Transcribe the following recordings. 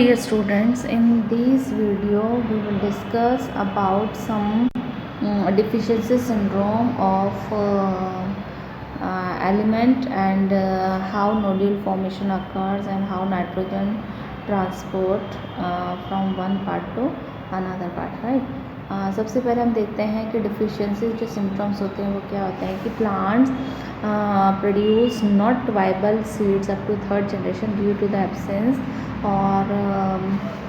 dear students, in this video we will discuss about some deficiency syndrome of element and how nodule formation occurs and how nitrogen transport from one part to another part, right? सबसे पहले हम देखते हैं कि deficiency जो symptoms होते हैं वो क्या होते हैं कि plants produce not viable seeds up to third generation due to the absence और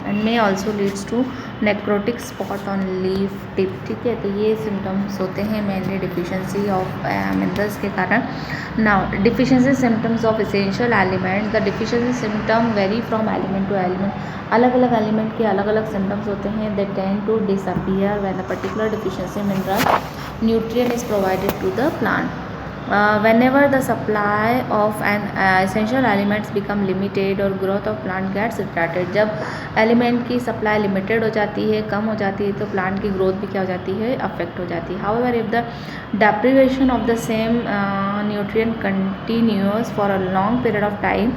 and may also leads to necrotic spot on leaf tip, ठीक है। तो ये सिम्टम्स होते हैं मेनली डिफिशियंसी ऑफ मिनरल्स के कारण। Now deficiency symptoms of essential element, the deficiency symptom vary from element to element. अलग अलग एलिमेंट के अलग अलग सिम्टम्स होते हैं। They tend to disappear when the particular deficiency mineral nutrient is provided to the plant. Whenever the supply of an essential elements become limited और growth of plant gets retarded, जब element की supply limited हो जाती है, कम हो जाती है, तो प्लांट की ग्रोथ भी क्या हो जाती है, अफेक्ट हो जाती है। However if the deprivation of the same nutrient continues for a long period of time,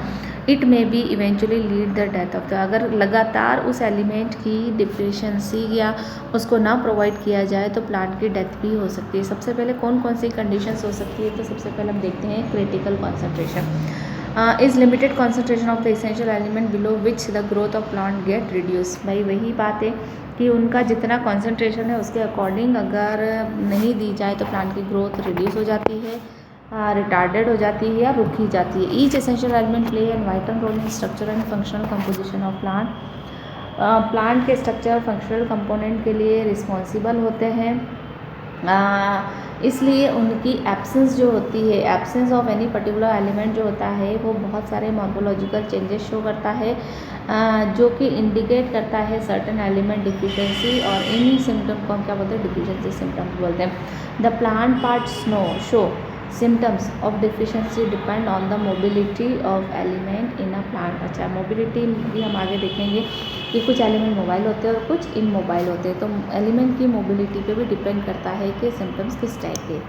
it may B eventually lead the death of the, अगर लगातार उस एलिमेंट की डिफिशियंसी या उसको ना प्रोवाइड किया जाए तो प्लांट की डेथ भी हो सकती है। सबसे पहले कौन कौन सी कंडीशंस हो सकती है, तो सबसे पहले हम देखते हैं critical concentration is limited concentration of the essential element below which the growth of plant get reduce. भाई वही बात है कि उनका जितना कॉन्सेंट्रेशन है उसके अकॉर्डिंग अगर नहीं दी जाए तो प्लांट की ग्रोथ रिड्यूस हो जाती है, रिटार्डेड हो जाती है या रुकी जाती है। Each essential element play an vital role in structure and functional composition of plant. Plant के स्ट्रक्चर फंक्शनल कंपोनेंट के लिए रिस्पॉन्सिबल होते हैं, इसलिए उनकी एब्सेंस जो होती है, absence of any particular element जो होता है वो बहुत सारे मॉर्फोलॉजिकल चेंजेस शो करता है, जो कि इंडिकेट करता है सर्टेन एलिमेंट डिफिशियंसी, और इन सिम्टम को हम क्या बोलते हैं, डिफिशियंसी सिम्टम्स बोलते हैं। The plant parts show symptoms of deficiency depend on the mobility of element in a plant. अच्छा, मोबिलिटी भी हम आगे देखेंगे कि कुछ एलिमेंट मोबाइल होते हैं और कुछ इमोबाइल होते हैं, तो एलिमेंट की मोबिलिटी पे भी डिपेंड करता है कि सिम्टम्स किस टाइप के।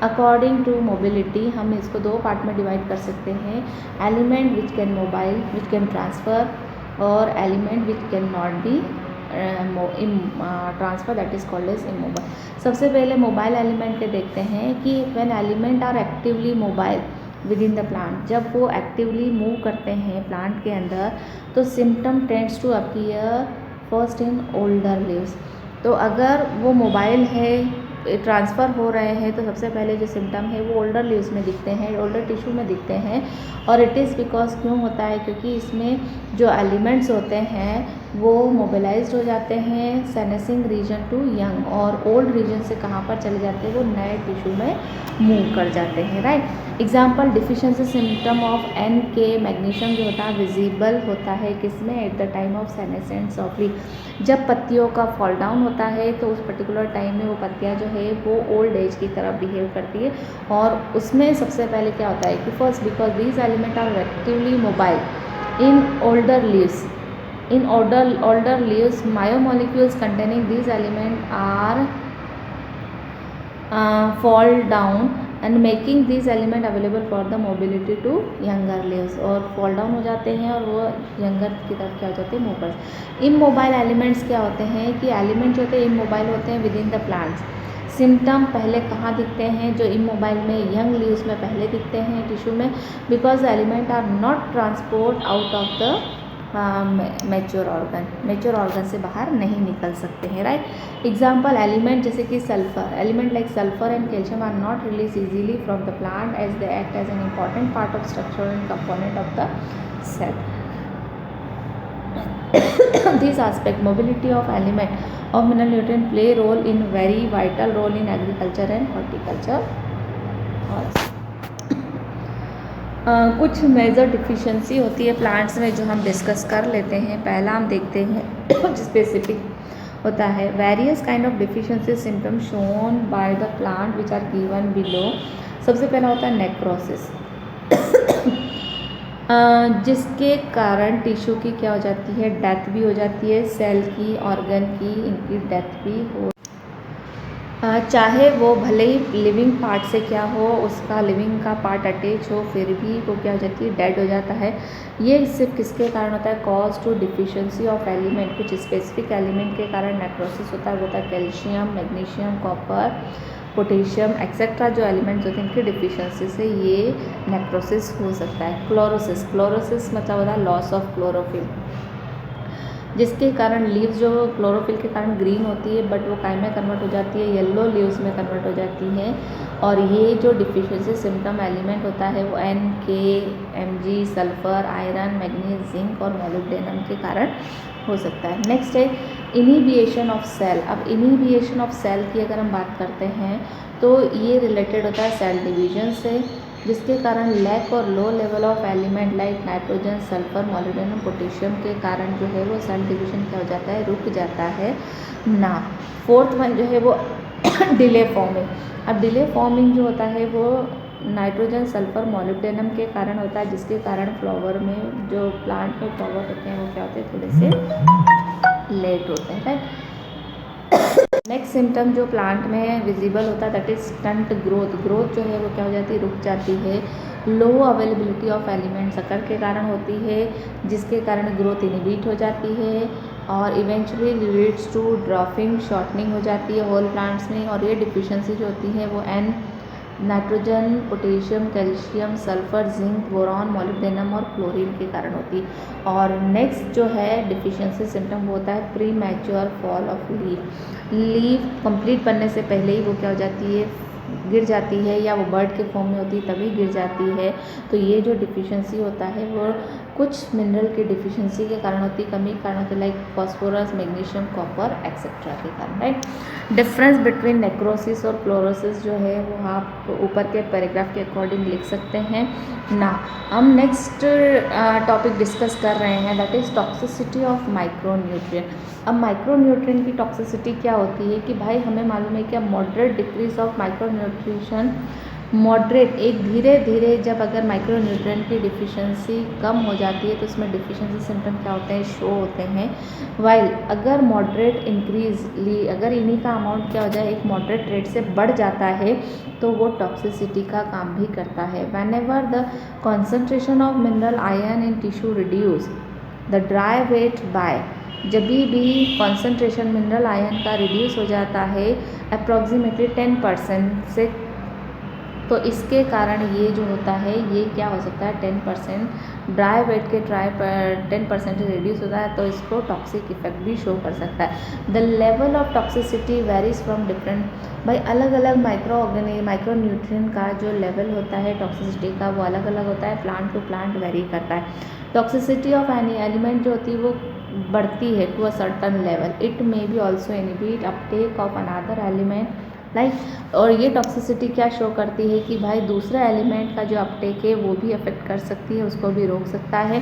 अकॉर्डिंग टू मोबिलिटी हम इसको दो पार्ट में डिवाइड कर सकते हैं, element which can mobile which can transfer और element which can not be transfer, that is called as immobile. सबसे पहले मोबाइल एलिमेंट के देखते हैं कि when element are actively mobile within the plant, जब वो एक्टिवली मूव करते हैं प्लांट के अंदर तो symptom tends to appear first in older leaves. तो अगर वो मोबाइल है, ट्रांसफ़र हो रहे हैं, तो सबसे पहले जो सिम्टम है वो ओल्डर लीव्स में दिखते हैं, ओल्डर टिश्यू में दिखते हैं। और इट इज़ बिकॉज क्यों होता है, क्योंकि इसमें जो एलिमेंट्स होते हैं वो मोबिलाइज्ड हो जाते हैं सेनेसिंग रीजन टू यंग, और ओल्ड रीजन से कहाँ पर चले जाते हैं, वो नए टिश्यू में मूव कर जाते हैं, right. Example deficiency symptom of NK magnesium जो होता है विजिबल होता है किसमें, at the time of senescence of leaf. जब पत्तियों का फॉल डाउन होता है तो उस पर्टिकुलर टाइम में वो पत्तियाँ जो है वो ओल्ड एज की तरफ बिहेव करती है, और उसमें सबसे पहले क्या होता है कि first because these element are actively mobile in older leaves, in older leaves biomolecules containing these elements are fall down and making these element available for the mobility to younger leaves, और fall down हो जाते हैं और वो younger की तरफ क्या हो जाते हैं, मूव करते हैं। इमोबाइल एलिमेंट्स क्या होते हैं कि एलिमेंट जो होते हैं इमोबाइल होते हैं with in the plants. Symptom पहले कहाँ दिखते हैं, जो इमोबाइल में यंग लीव्स में पहले दिखते हैं टिश्यू में, because element are not transport out of the mature organ से बाहर नहीं निकल सकते हैं, राइट। एग्जाम्पल एलिमेंट जैसे कि sulphur, element like sulphur and calcium are not release easily from the plant as they act as an important part of structure and component of the cell. This aspect mobility of element of mineral nutrient play role in very vital role in agriculture and horticulture also। कुछ major deficiency होती है plants में जो हम discuss कर लेते हैं। पहला हम देखते हैं कुछ स्पेसिफिक होता है, various kind of deficiency symptom shown by the plant which are given below. सबसे पहला होता है नेक्रोसिस, जिसके कारण टिश्यू की क्या हो जाती है, डेथ भी हो जाती है, सेल की, ऑर्गन की, इनकी डेथ भी हो। चाहे वो भले ही लिविंग पार्ट से क्या हो, उसका लिविंग का पार्ट अटैच हो, फिर भी वो क्या हो जाती है, डेड हो जाता है। ये सिर्फ किसके कारण होता है, cause to deficiency of element, कुछ स्पेसिफिक एलिमेंट के कारण नेक्रोसिस होता है। वो होता है calcium, magnesium, copper, potassium etcetera, जो एलिमेंट्स होते हैं इनकी डिफिशिएंसी से ये नेक्रोसिस हो सकता है। क्लोरोसिस, क्लोरोसिस मतलब होता है लॉस ऑफ क्लोरोफिल, जिसके कारण लीव्स जो क्लोरोफिल के कारण ग्रीन होती है, बट वो काय में कन्वर्ट हो जाती है, येलो लीव्स में कन्वर्ट हो जाती है। और ये जो डिफिशिएंसी सिम्टम एलिमेंट होता है वो एन, के, Mg, sulphur, iron, manganese, zinc और मोलिब्डेनम के कारण हो सकता है। नेक्स्ट है इनिबिएशन ऑफ सेल। अब इनिबिएशन ऑफ सेल की अगर हम बात करते हैं तो ये रिलेटेड होता है सेल डिवीजन से, जिसके कारण लैक और low level of element like nitrogen, sulphur, molybdenum, potassium के कारण जो है वो सेल डिवीजन क्या हो जाता है, रुक जाता है ना। फोर्थ वन जो है वो डिले फॉर्मिंग। अब डिले फॉर्मिंग जो होता है वो नाइट्रोजन, सल्फर, मोलिब्डेनम के कारण होता है, जिसके कारण फ्लावर में जो प्लांट में फ्लावर होते हैं वो क्या होते हैं, थोड़े से लेट होते हैं, राइट। नेक्स्ट सिम्टम जो प्लांट में विजिबल होता है that is stunt growth. Growth जो है वो क्या हो जाती है, रुक जाती है। लो अवेलेबिलिटी ऑफ एलिमेंट्स अकर के कारण होती है, जिसके कारण ग्रोथ इनहिबिट हो जाती है और eventually leads to dropping, shortening हो जाती है होल प्लांट्स में। और ये डिफिशिएंसी जो होती है वो N, nitrogen, potassium, calcium, sulphur, zinc, boron, molybdenum और क्लोरीन के कारण होती है। और नेक्स्ट जो है डिफिशिएंसी सिम्टम वो होता है pre mature fall of leaf. Leaf complete बनने से पहले ही वो क्या हो जाती है, गिर जाती है, या वो बर्ड के फॉर्म में होती है तभी गिर जाती है। तो ये जो डिफिशिएंसी होता है वो कुछ मिनरल की डिफिशिएंसी के कारण होती है, कमी के कारण होती है, like phosphorus, magnesium, copper etcetera के कारण, राइट। डिफरेंस बिटवीन नेक्रोसिस और क्लोरोसिस जो है वो आप ऊपर के पैराग्राफ के अकॉर्डिंग लिख सकते हैं ना। हम नेक्स्ट टॉपिक डिस्कस कर रहे हैं that is toxicity of micronutrient. अब माइक्रोन्यूट्रिएंट की टॉक्सिसिटी क्या होती है कि भाई हमें मालूम है क्या, मॉडरेट डिक्रीज ऑफ माइक्रोन्यूट्रिशन, मॉडरेट एक धीरे धीरे जब अगर माइक्रोन्यूट्रिएंट की डिफिशिएंसी कम हो जाती है तो उसमें डिफिशिएंसी सिम्टम क्या होते हैं, शो होते हैं। वाइल अगर मॉडरेट इंक्रीजली, अगर इन्हीं का अमाउंट क्या हो जाए, एक मॉडरेट रेट से बढ़ जाता है तो वो टॉक्सिसिटी का काम भी करता है। When ever the concentration of mineral ion in tissue reduce the dry weight by, जब भी कॉन्सेंट्रेशन मिनरल आयन का रिड्यूस हो जाता है अप्रॉक्सीमेटली 10% से, तो इसके कारण ये जो होता है ये क्या हो सकता है, 10% ड्राई वेट के 10% रिड्यूस होता है, तो इसको टॉक्सिक इफेक्ट भी शो कर सकता है। The level of toxicity varies from different, भाई अलग अलग माइक्रोन्यूट्रिएंट का जो लेवल होता है टॉक्सिसिटी का वो अलग अलग होता है, प्लांट टू प्लांट वेरी करता है। टॉक्सिसिटी ऑफ एनी एलिमेंट जो होती है वो बढ़ती है to a certain level, it may be also inhibit uptake of another element like. और ये टॉक्सिसिटी क्या शो करती है कि भाई दूसरा एलिमेंट का जो अपटेक है वो भी अफेक्ट कर सकती है, उसको भी रोक सकता है।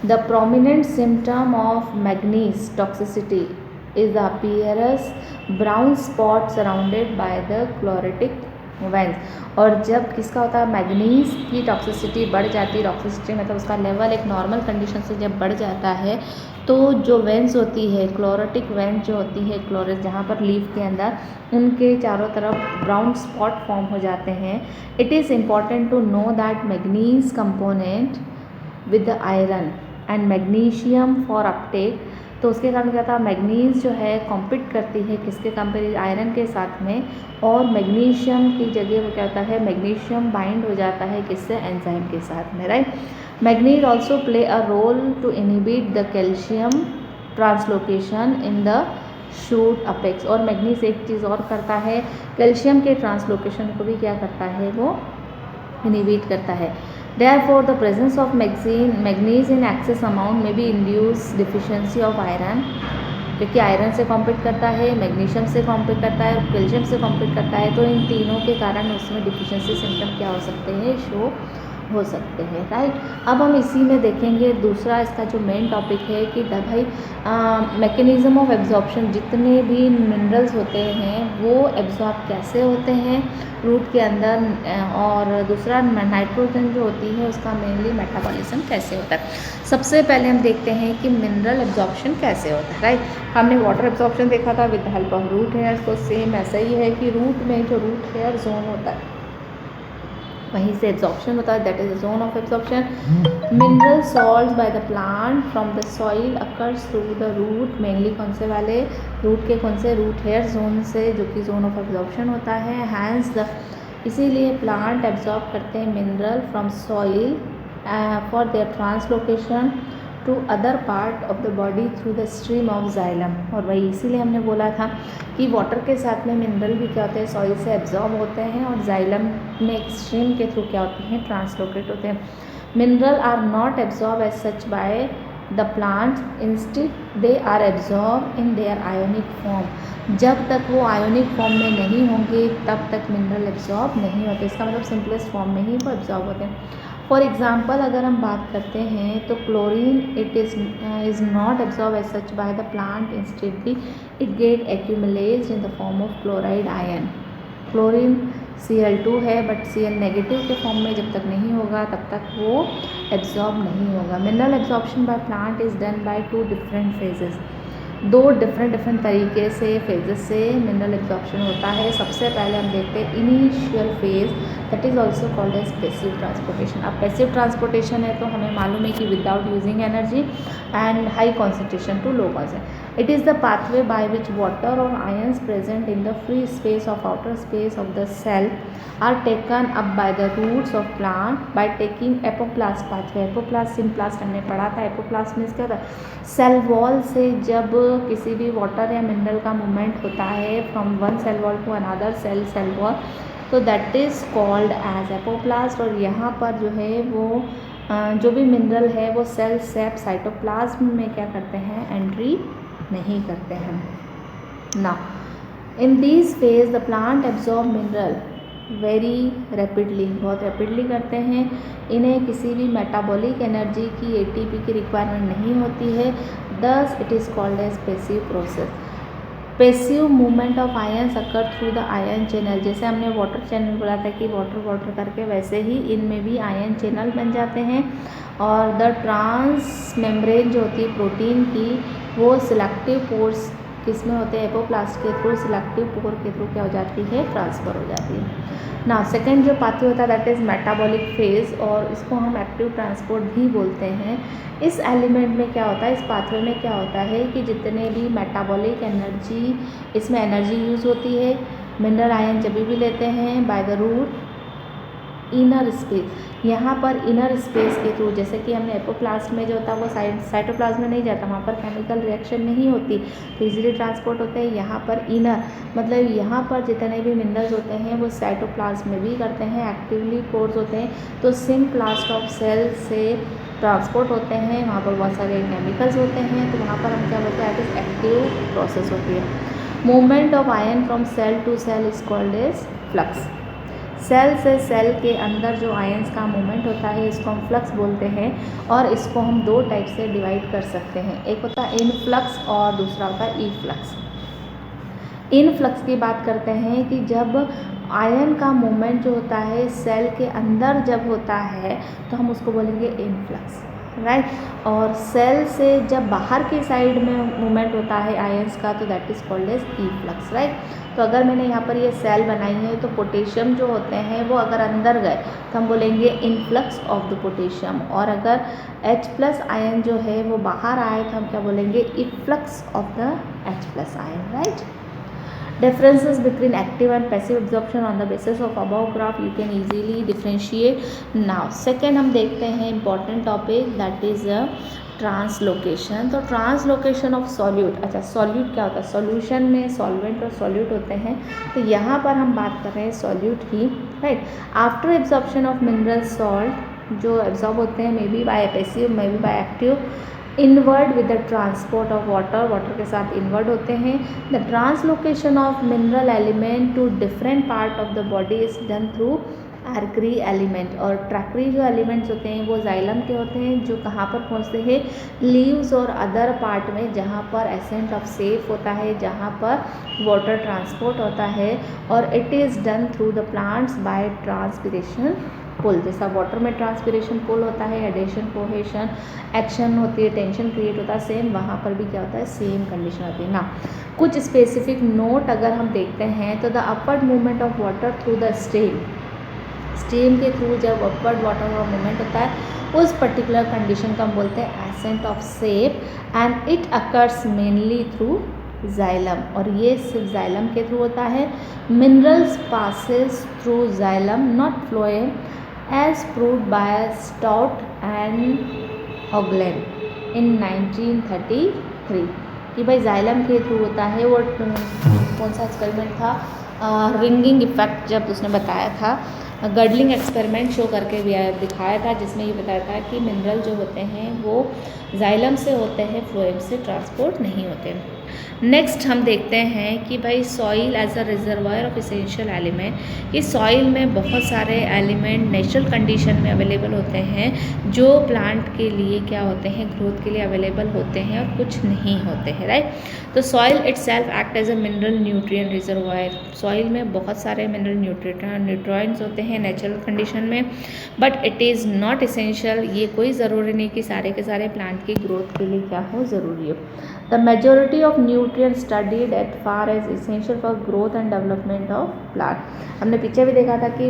The prominent symptom of manganese toxicity is the appearance brown spot surrounded by the chlorotic veins. और जब किसका होता है, मैग्नीज की टॉक्सिसिटी बढ़ जाती है, टॉक्सिसिटी मतलब उसका लेवल एक नॉर्मल कंडीशन से जब बढ़ जाता है तो जो वेंस होती है, क्लोरेटिक वेंस जो होती है, क्लोरस जहाँ पर लीफ के अंदर, उनके चारों तरफ ब्राउन स्पॉट फॉर्म हो जाते हैं। It is important to know that manganese component with iron and magnesium for uptake, तो उसके कारण क्या था, मैग्नीज जो है कॉम्पीट करती है किसके कंपेयर, आयरन के साथ में, और मैग्नीशियम की जगह वो क्या होता है, मैग्नीशियम बाइंड हो जाता है किससे, एंजाइम के साथ में, right. Manganese also play a role to inhibit the calcium translocation in the shoot apex. और मैग्नीज एक चीज़ और करता है, कैल्शियम के ट्रांसलोकेशन को भी क्या करता है, वो इनहिबिट करता है। Therefore, the presence of magnesium in excess amount may be induce deficiency of iron, क्योंकि आयरन से कॉम्पीट करता है, मैग्नीशियम से कॉम्पीट करता है और कैल्शियम से कॉम्पीट करता है, तो इन तीनों के कारण उसमें डिफिशिएंसी सिम्टम क्या हो सकते हैं, शो हो सकते हैं, राइट। अब हम इसी में देखेंगे दूसरा इसका जो मेन टॉपिक है कि भाई मैकेनिज़्म ऑफ एब्जॉर्प्शन, जितने भी मिनरल्स होते हैं वो एब्जॉर्ब कैसे होते हैं रूट के अंदर, और दूसरा नाइट्रोजन जो होती है उसका मेनली मेटाबॉलिज्म कैसे होता है। सबसे पहले हम देखते हैं कि मिनरल एब्जॉर्प्शन कैसे होता है, राइट। हमने वाटर एब्जॉर्प्शन देखा था with the help of root hairs, तो सेम ऐसा ही है कि रूट में जो रूट हेयर जोन होता है वहीं से एब्जॉर्प्शन होता है, that is the zone of absorption. Mineral salts by the plant from the soil occurs through the root, mainly कौन से वाले रूट के, कौन से रूट हेयर जोन से, जो कि जोन ऑफ एब्जॉर्प्शन होता है। हैंस द, इसीलिए प्लांट एब्जॉर्ब करते हैं mineral from soil for their translocation to other part of the body through the stream of xylem. और वही इसीलिए हमने बोला था कि वाटर के साथ में मिनरल भी क्या होते हैं, सॉइल से एब्जॉर्ब होते हैं और जाइलम में एक स्ट्रीम के थ्रू क्या होते हैं, ट्रांसलोकेट होते हैं। Mineral are not absorb as such by the plant, instead they are absorb in their ionic form. जब तक वो आयोनिक फॉर्म में नहीं होंगे तब तक मिनरल एब्जॉर्ब नहीं होते, इसका मतलब सिंपलेस्ट फॉर्म में ही वो एब्जॉर्ब होते हैं। फॉर एग्ज़ाम्पल अगर हम बात करते हैं तो chlorine it is not absorb as such by the plant, insteadly it get accumulates in the form of chloride ion. Chlorine Cl2 है बट Cl नेगेटिव के फॉर्म में जब तक नहीं होगा तब तक वो एब्जॉर्ब नहीं होगा। Mineral absorption by plant is done by 2 different phases, 2 different तरीके से फेजेस से मिनरल एब्जॉर्प्शन होता है। सबसे पहले हम देखते हैं initial phase, that is also called as passive transportation. अब पैसिव ट्रांसपोर्टेशन है तो हमें मालूम है कि without using energy and high concentration to low concentration. It is the pathway by which water or ions present in the free space of outer space of the cell are taken up by the roots of plant by taking apoplast pathway। apoplast symplast हमने पढ़ा था। Apoplast means क्या होता है, cell wall से जब किसी भी वाटर या मिनरल का मूवमेंट होता है from one cell wall to another cell wall, तो that is called as apoplast. और यहाँ पर जो है वो जो भी मिनरल है वो सेल सेप साइटोप्लाज्म में क्या करते हैं, एंट्री नहीं करते हैं। Now in this phase the plant absorb mineral very rapidly, बहुत रैपिडली करते हैं। इन्हें किसी भी मेटाबॉलिक एनर्जी की, एटीपी की रिक्वायरमेंट नहीं होती है, thus it is called as passive process. Passive movement of ions occur through the ion channel, जैसे हमने वाटर चैनल बोला था कि वाटर करके, वैसे ही इनमें भी आयन चैनल बन जाते हैं। और द ट्रांस मेम्ब्रेन जो होती है प्रोटीन की, वो सिलेक्टिव पोर्स किस में होते हैं, एपोप्लास्ट के थ्रू, सिलेक्टिव पोर के थ्रू क्या हो जाती है, ट्रांसफ़र हो जाती है। ना सेकेंड जो पाथवे होता है दैट इज़ मेटाबॉलिक फेज, और इसको हम एक्टिव ट्रांसपोर्ट भी बोलते हैं। इस एलिमेंट में क्या होता है, इस पाथवे में क्या होता है कि जितने भी मेटाबॉलिक एनर्जी, इसमें एनर्जी यूज़ होती है, मिनरल आयन जब भी लेते हैं by the root inner space, यहाँ पर इनर स्पेस के थ्रू, जैसे कि हमने एपोप्लास्ट में जो होता है वो साइटोप्लाज्म में नहीं जाता, वहाँ पर केमिकल रिएक्शन नहीं होती तो इजीली ट्रांसपोर्ट होते हैं। यहाँ पर इनर मतलब यहाँ पर जितने भी मिनरल्स होते हैं वो साइटोप्लाज्म में भी करते हैं, एक्टिवली पोर्स होते हैं, तो सिम्प्लास्ट ऑफ सेल से ट्रांसपोर्ट होते हैं। वहाँ पर बहुत सारे केमिकल्स होते हैं, तो वहाँ पर हम क्या बोलते हैं, इट इज़ एक्टिव प्रोसेस होती है। Movement of ion from cell to cell is called as flux. Cell से सेल के अंदर जो आयंस का मूवमेंट होता है इसको हम फ्लक्स बोलते हैं, और इसको हम 2 टाइप से डिवाइड कर सकते हैं, एक होता है इनफ्लक्स और दूसरा होता है ईफ्लक्स। इनफ्लक्स की बात करते हैं कि जब आयन का मूवमेंट जो होता है सेल के अंदर जब होता है तो हम उसको बोलेंगे इनफ्लक्स, राइट। और सेल से जब बाहर की साइड में मूवमेंट होता है आयंस का तो that is called as efflux, right. तो अगर मैंने यहाँ पर ये सेल बनाई है तो पोटेशियम जो होते हैं वो अगर अंदर गए तो हम बोलेंगे इनफ्लक्स ऑफ द पोटेशियम, और अगर H+ आयन जो है वो बाहर आए तो हम क्या बोलेंगे, efflux of the H+ ion, right. Differences between active and passive absorption on the basis of above graph you can easily differentiate. Now second हम देखते हैं important topic that is translocation. तो ट्रांसलोकेशन ऑफ सॉल्यूट, अच्छा solute क्या होता है, solution में solvent और सॉल्यूट होते हैं, तो यहाँ पर हम बात कर रहे हैं सॉल्यूट की, right. After absorption of mineral salt जो एब्जॉर्ब होते हैं may be by passive may be by active, inward with the transport of water के साथ इनवर्ड होते हैं। The translocation of mineral element to different part of the body is done through tracheary element, और tracheary जो elements होते हैं वो xylem के होते हैं, जो कहाँ पर पहुँचते हैं, लीव्स और अदर पार्ट में, जहाँ पर एसेंट ऑफ सेफ होता है, जहाँ पर वाटर ट्रांसपोर्ट होता है, और it is done through the plants by transpiration pull. जैसा वाटर में ट्रांसपिरेशन पुल होता है, एडेशन कोहेशन एक्शन होती है, टेंशन क्रिएट होता है, सेम वहाँ पर भी क्या होता है, सेम कंडीशन होती है ना। कुछ स्पेसिफिक नोट अगर हम देखते हैं तो the upward movement of water through the stem के थ्रू जब अपवर्ड वाटर का मूवमेंट होता है उस पर्टिकुलर कंडीशन को हम बोलते हैं ascent of shape, and it occurs mainly through xylem, और ये सिर्फ जाइलम के थ्रू होता है। Minerals passes through xylem not phloem as proved by Stout and Ogden in 1933 कि भाई जाइलम के थ्रू होता है। वो कौन सा एक्सपेरिमेंट था, रिंगिंग इफेक्ट जब उसने बताया था, गर्डलिंग एक्सपेरिमेंट शो करके भी दिखाया था, जिसमें ये बताया था कि मिनरल जो होते हैं वो जाइलम से होते हैं, फ्लोएम से ट्रांसपोर्ट नहीं होते। नेक्स्ट हम देखते हैं कि भाई soil as a reservoir of essential element, कि सॉइल में बहुत सारे एलिमेंट नेचुरल कंडीशन में अवेलेबल होते हैं जो प्लांट के लिए क्या होते हैं, ग्रोथ के लिए अवेलेबल होते हैं, और कुछ नहीं होते हैं, राइट। तो soil itself act as a mineral nutrient reservoir, soil में बहुत सारे मिनरल न्यूट्रिएंट्स होते हैं नेचुरल कंडीशन में, but it is not essential, ये कोई ज़रूरी नहीं कि सारे के सारे प्लांट की ग्रोथ के लिए क्या हो, ज़रूरी हो। The majority of nutrients studied at far as essential for growth and development of plant। हमने पीछे भी देखा था कि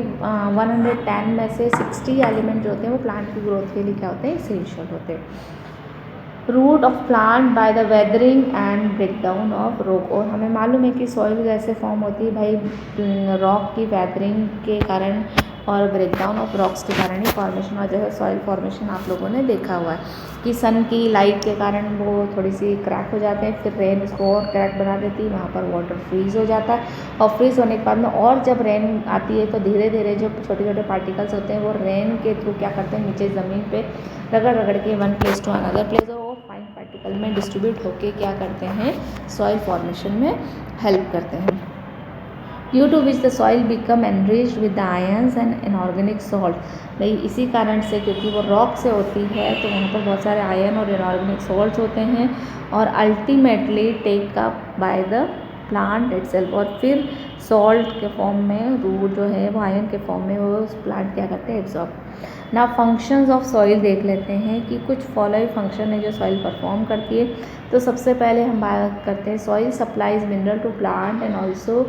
110 में से 60 एलिमेंट जो होते हैं वो प्लांट की ग्रोथ के लिए क्या होते हैं, इसेंशियल होते हैं। Root of plant by the weathering and breakdown of rock, और हमें मालूम है कि सॉइल कैसे फॉर्म होती है भाई, रॉक की वेदरिंग के कारण और ब्रेकडाउन ऑफ रॉक्स के कारण ही फॉर्मेशन हो जाए। सॉइल फॉर्मेशन आप लोगों ने देखा हुआ है कि सन की लाइट के कारण वो थोड़ी सी क्रैक हो जाते हैं, फिर रेन इसको और क्रैक बना देती है, वहाँ पर वाटर फ्रीज हो जाता है, और फ्रीज होने के बाद में और जब रेन आती है तो धीरे धीरे जो छोटे छोटे पार्टिकल्स होते हैं वो रेन के थ्रू क्या करते हैं, नीचे ज़मीन पे रगड़ रगड़ के one place to another place, और वो फाइन पार्टिकल में डिस्ट्रीब्यूट होके क्या करते हैं, सॉइल फॉर्मेशन में हेल्प करते हैं। Due to which the soil become enriched with the ions and inorganic salt, भाई इसी कारण से, क्योंकि वो रॉक से होती है तो वहाँ पर बहुत सारे आयन और इनऑर्गेनिक सॉल्ट्स होते हैं, और ultimately take up by the plant itself, और फिर सॉल्ट के फॉर्म में रूट जो है वो आयन के फॉर्म में वो उस प्लांट क्या करते हैं, एब्जॉर्ब। ना फंक्शंस ऑफ सॉइल देख लेते हैं कि कुछ फॉलोइंग फंक्शन है जो सॉइल परफॉर्म करती है। तो सबसे पहले हम बात करते हैं soil supplies mineral to plant and also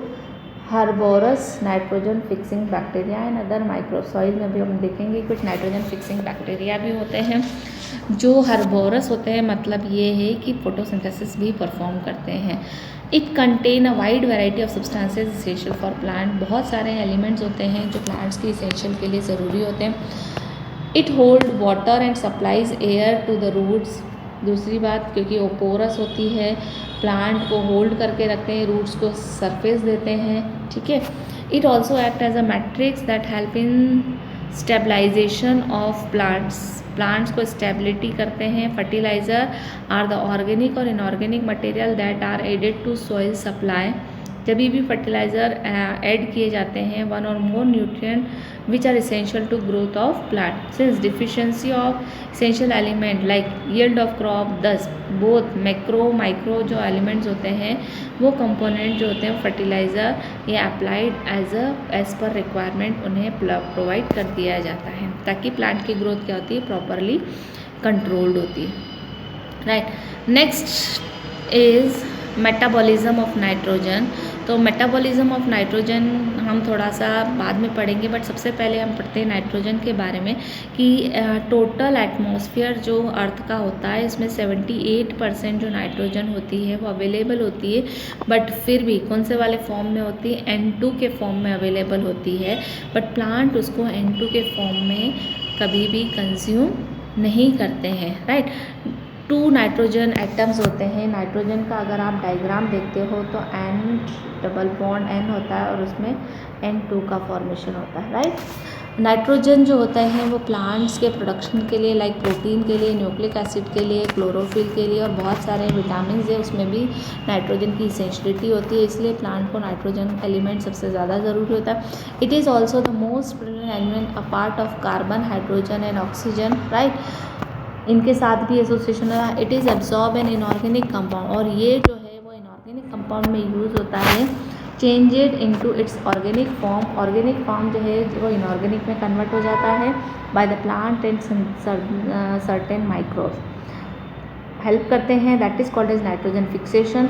harbours nitrogen fixing bacteria and other micro, soil में भी हम देखेंगे कुछ नाइट्रोजन फिक्सिंग बैक्टीरिया भी होते हैं जो हर्बोरस होते हैं, मतलब ये है कि फोटोसिंथेसिस भी परफॉर्म करते हैं। It contain a wide variety of substances essential for plant, बहुत सारे एलिमेंट्स होते हैं जो प्लांट्स की इसेंशियल के लिए ज़रूरी होते हैं। It hold water and supplies air to the roots, दूसरी बात क्योंकि वो पोरस होती है, प्लांट को होल्ड करके रखते हैं, रूट्स को सरफेस देते हैं, ठीक है। It also act as a matrix that help in stabilisation of plants को स्टेबिलिटी करते हैं। फर्टिलाइज़र आर द ऑर्गेनिक और inorganic material that are added to soil supply, जब भी फर्टिलाइज़र ऐड किए जाते हैं वन और more nutrient which are essential to growth of plant, since deficiency of essential element like yield of crop, thus both macro micro जो elements होते हैं वो कंपोनेंट जो होते हैं फर्टिलाइज़र ये अप्लाइड एज पर रिक्वायरमेंट उन्हें प्रोवाइड कर दिया जाता है ताकि प्लांट की ग्रोथ क्या होती है, प्रॉपरली कंट्रोल्ड होती है, right. Next is metabolism of nitrogen. तो मेटाबॉलिज्म ऑफ नाइट्रोजन हम थोड़ा सा बाद में पढ़ेंगे, बट सबसे पहले हम पढ़ते हैं नाइट्रोजन के बारे में कि टोटल एटमॉस्फेयर जो अर्थ का होता है इसमें 78% जो नाइट्रोजन होती है वो अवेलेबल होती है, बट फिर भी कौन से वाले फॉर्म में होती है, N2 के फॉर्म में अवेलेबल होती है, बट प्लांट उसको N2 के फॉर्म में कभी भी कंज्यूम नहीं करते हैं, राइट। 2 नाइट्रोजन एटम्स होते हैं, नाइट्रोजन का अगर आप डायग्राम देखते हो तो N डबल बॉन्ड N होता है और उसमें N2 का फॉर्मेशन होता है, राइट। नाइट्रोजन जो होता है वो प्लांट्स के प्रोडक्शन के लिए, लाइक प्रोटीन के लिए, न्यूक्लिक एसिड के लिए, क्लोरोफिल के लिए और बहुत सारे विटामिन है उसमें भी नाइट्रोजन की इसेंशियलिटी होती है, इसलिए प्लांट को नाइट्रोजन एलिमेंट सबसे ज़्यादा ज़रूरी होता है। It is also the most present element a part of carbon, hydrogen and oxygen, right. इनके साथ भी एसोसिएशन है। It is absorb an inorganic compound, और ये जो है वो इनऑर्गेनिक कंपाउंड में यूज़ होता है, changed into its organic form. Organic form जो है वो इनऑर्गेनिक में कन्वर्ट हो जाता है by the plant and certain microbes help करते हैं, that is called as nitrogen fixation.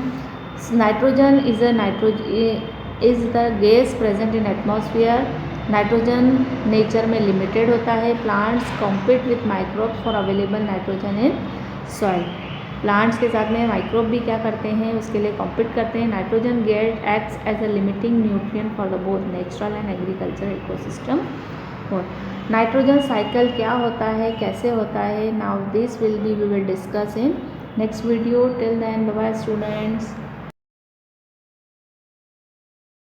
Nitrogen is the gas present in atmosphere. Nitrogen nature में लिमिटेड होता है। Plants compete with microbes for available nitrogen in soil. Plants के साथ में microbe भी क्या करते हैं, उसके लिए कॉम्पीट करते हैं। Nitrogen gas acts as a limiting nutrient for the both natural and agriculture ecosystem. और नाइट्रोजन साइकिल क्या होता है, कैसे होता है, now this we will discuss in next video. Till then bye bye students.